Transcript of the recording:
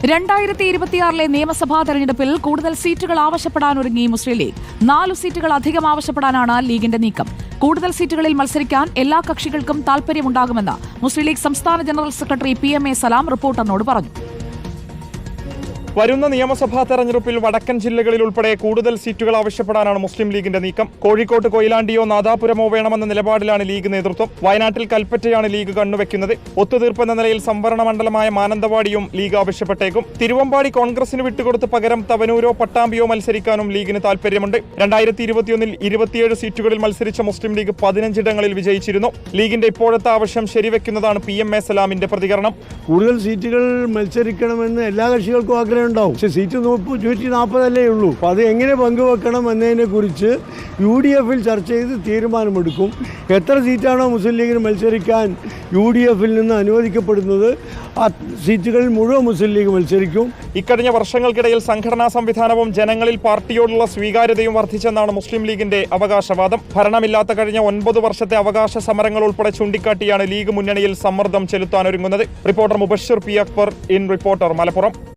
2026 നിയമസഭാ തെരഞ്ഞെടുപ്പിൽ കൂടുതൽ സീറ്റുകൾ ആവശ്യപ്പെടാനൊരുങ്ങി മുസ്ലിം ലീഗ്. 4 സീറ്റുകൾ അധികം ആവശ്യപ്പെടാനാണ് ലീഗിന്റെ നീക്കം. കൂടുതൽ സീറ്റുകളിൽ മത്സരിക്കാൻ എല്ലാ കക്ഷികൾക്കും താൽപര്യമുണ്ടാകുമെന്ന് മുസ്ലിം ലീഗ് സംസ്ഥാന ജനറൽ സെക്രട്ടറി PMA സലാം റിപ്പോർട്ടറിനോട് പറഞ്ഞു. വരുന്ന നിയമസഭാ തെരഞ്ഞെടുപ്പിൽ വടക്കൻ ജില്ലകളിൽ ഉൾപ്പെടെ കൂടുതൽ സീറ്റുകൾ ആവശ്യപ്പെടാനാണ് മുസ്ലിം ലീഗിന്റെ നീക്കം. കോഴിക്കോട്ട് കൊയിലാണ്ടിയോ നാദാപുരമോ വേണമെന്ന നിലപാടിലാണ് ലീഗ് നേതൃത്വം. വയനാട്ടിൽ കൽപ്പറ്റയാണ് ലീഗ് കണ്ണുവെക്കുന്നത്. ഒത്തുതീർപ്പെന്ന നിലയിൽ സംവരണ മണ്ഡലമായ മാനന്തവാടിയും ലീഗ് ആവശ്യപ്പെട്ടേക്കും. തിരുവമ്പാടി കോൺഗ്രസിന് വിട്ടുകൊടുത്ത് പകരം തവനൂരോ പട്ടാമ്പിയോ മത്സരിക്കാനും ലീഗിന് താൽപര്യമുണ്ട്. 2021 27 സീറ്റുകളിൽ മത്സരിച്ച മുസ്ലിം ലീഗ് 15 ഇടങ്ങളിൽ വിജയിച്ചിരുന്നു. ലീഗിന്റെ ഇപ്പോഴത്തെ ആവശ്യം ശരിവെക്കുന്നതാണ് PMA സലാമിന്റെ പ്രതികരണം. കൂടുതൽ സീറ്റുകൾ മത്സരിക്കണമെന്ന് എല്ലാ കക്ഷികൾക്കും ആഗ്രഹം ഉണ്ടാവും. പക്ഷെ സീറ്റ് 140 ഉള്ളൂ. അപ്പോൾ അത് എങ്ങനെ പങ്കുവെക്കണം എന്നതിനെ കുറിച്ച് UDF-ൽ ചർച്ച ചെയ്ത് തീരുമാനമെടുക്കും. എത്ര സീറ്റാണോ മുസ്ലിം ലീഗിന് മത്സരിക്കാൻ UDF-ൽ നിന്ന് അനുവദിക്കപ്പെടുന്നത് ആ സീറ്റുകളിൽ മുഴുവൻ മുസ്ലിം ലീഗ് മത്സരിക്കും. ഇക്കഴിഞ്ഞ വർഷങ്ങൾക്കിടയിൽ സംഘടനാ സംവിധാനവും ജനങ്ങളിൽ പാർട്ടിയോടുള്ള സ്വീകാര്യതയും വർദ്ധിച്ചെന്നാണ് മുസ്ലിം ലീഗിന്റെ അവകാശവാദം. ഭരണമില്ലാത്ത കഴിഞ്ഞ 9 വർഷത്തെ അവകാശ സമരങ്ങൾ ഉൾപ്പെടെ ചൂണ്ടിക്കാട്ടിയാണ് ലീഗ് മുന്നണിയിൽ സമ്മർദ്ദം ചെലുത്താനൊരുങ്ങുന്നത്. Reporter Mubashir P. Akbar in reporter Malappuram.